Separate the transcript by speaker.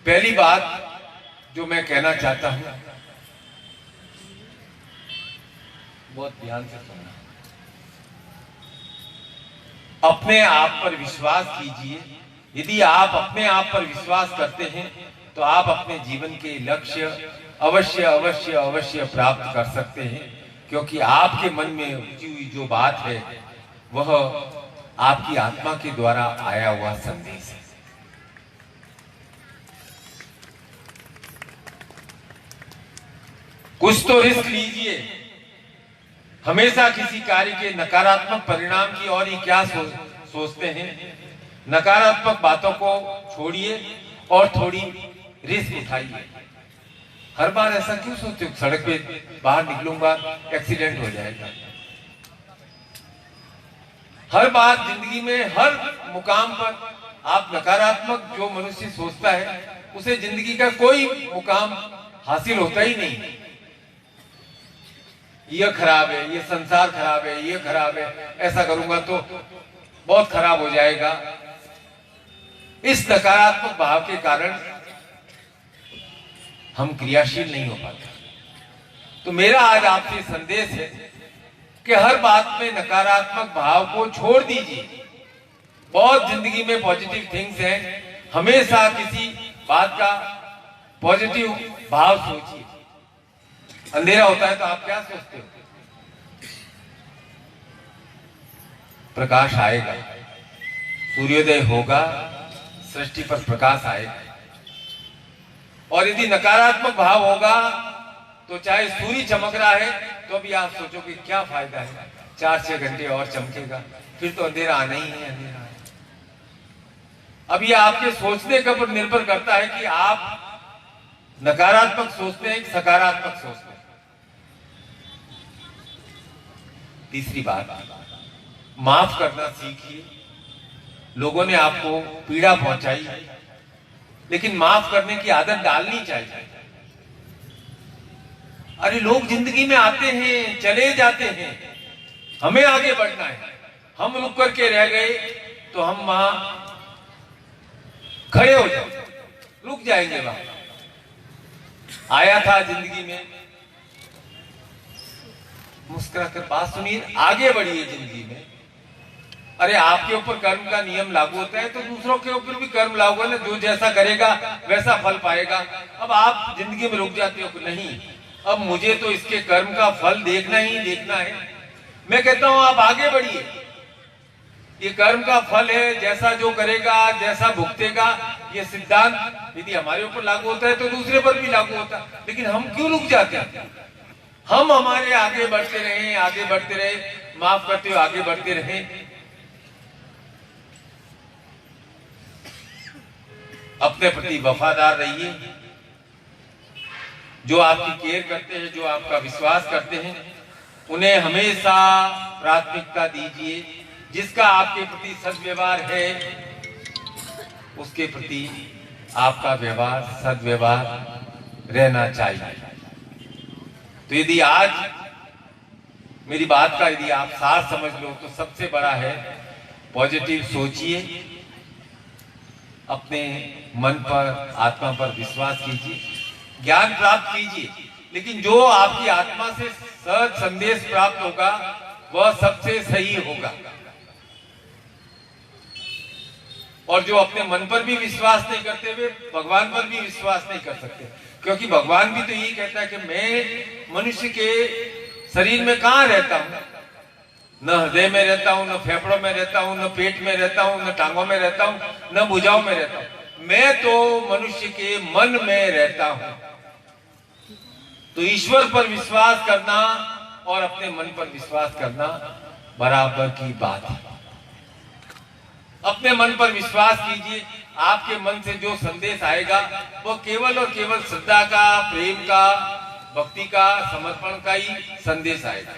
Speaker 1: पहली बात जो मैं कहना चाहता हूं, बहुत ध्यान से सुनना। अपने आप पर विश्वास कीजिए। यदि आप अपने आप पर विश्वास करते हैं तो आप अपने जीवन के लक्ष्य अवश्य अवश्य अवश्य प्राप्त कर सकते हैं, क्योंकि आपके मन में उपजी हुई जो बात है वह आपकी आत्मा के द्वारा आया हुआ संदेश है। कुछ तो रिस्क लीजिए। हमेशा किसी कार्य के नकारात्मक परिणाम की और ही क्या सोचते हैं। नकारात्मक बातों को छोड़िए और थोड़ी रिस्क उठाइए। हर बार ऐसा क्यों सोचते हो सड़क पे बाहर निकलूंगा एक्सीडेंट हो जाएगा। हर बार जिंदगी में हर मुकाम पर आप नकारात्मक जो मनुष्य सोचता है उसे जिंदगी का कोई मुकाम हासिल होता ही नहीं। ये खराब है, ये संसार खराब है, ये खराब है, ऐसा करूंगा तो बहुत खराब हो जाएगा। इस नकारात्मक भाव के कारण हम क्रियाशील नहीं हो पाते। तो मेरा आज आपसे संदेश है कि हर बात में नकारात्मक भाव को छोड़ दीजिए। बहुत जिंदगी में पॉजिटिव थिंग्स हैं। हमेशा किसी बात का पॉजिटिव भाव सोचिए। अंधेरा होता है तो आप क्या सोचते हो? प्रकाश आएगा, सूर्योदय होगा, सृष्टि पर प्रकाश आएगा। और यदि नकारात्मक भाव होगा तो चाहे सूर्य चमक रहा है तो भी आप सोचोगे क्या फायदा है, 4-6 घंटे और चमकेगा, फिर तो अंधेरा आना ही है, अंधेरा है। अब ये आपके सोचने के ऊपर निर्भर करता है कि आप नकारात्मक सोचते हैं कि सकारात्मक सोचते हैं। तीसरी बात, माफ करना सीखिए। लोगों ने आपको पीड़ा पहुंचाई, लेकिन माफ करने की आदत डालनी चाहिए। अरे लोग जिंदगी में आते हैं, चले जाते हैं, हमें आगे बढ़ना है। हम रुक करके रह गए तो हम वहां खड़े हो जाए, रुक जाएंगे। वहां आया था जिंदगी में, मुस्कुरा कर बात सुनिए, आगे बढ़िए जिंदगी में। अरे आपके ऊपर कर्म का नियम लागू होता है तो दूसरों के ऊपर भी कर्म लागू है ना। जो जैसा करेगा वैसा फल पाएगा। अब आप जिंदगी में रुक जाते हो, नहीं अब मुझे तो इसके कर्म का फल देखना ही देखना है। मैं कहता हूं आप आगे बढ़िए। ये कर्म का फल है, जैसा जो करेगा जैसा भुगतेगा। ये सिद्धांत यदि हमारे ऊपर लागू होता है तो दूसरे पर भी लागू होता है। लेकिन हम क्यों रुक जाते हैं? हम हमारे आगे बढ़ते रहे, आगे बढ़ते रहे, माफ करते हुए आगे बढ़ते रहे। अपने प्रति वफादार रहिए। जो आपकी केयर करते हैं, जो आपका विश्वास करते हैं, उन्हें हमेशा प्राथमिकता दीजिए। जिसका आपके प्रति सद्व्यवहार है उसके प्रति आपका व्यवहार सद्व्यवहार रहना चाहिए। तो यदि आज मेरी बात का यदि आप सार समझ लो तो सबसे बड़ा है पॉजिटिव सोचिए, अपने मन पर आत्मा पर विश्वास कीजिए, ज्ञान प्राप्त कीजिए। लेकिन जो आपकी आत्मा से सहज संदेश प्राप्त होगा वह सबसे सही होगा। और जो अपने मन पर भी विश्वास नहीं करते हुए भगवान पर भी विश्वास नहीं कर सकते, क्योंकि भगवान भी तो यही कहता है कि मैं मनुष्य के शरीर में कहां रहता हूं, न हृदय में रहता हूं, न फेफड़ों में रहता हूं, न पेट में रहता हूं, न टांगों में रहता हूं, न भुजाओं में रहता हूं। मैं तो मनुष्य के मन में रहता हूं। तो ईश्वर पर विश्वास करना और अपने मन पर विश्वास करना बराबर की बात है। अपने मन पर विश्वास कीजिए। आपके मन से जो संदेश आएगा वो केवल और केवल श्रद्धा का, प्रेम का, भक्ति का, समर्पण का ही संदेश आएगा।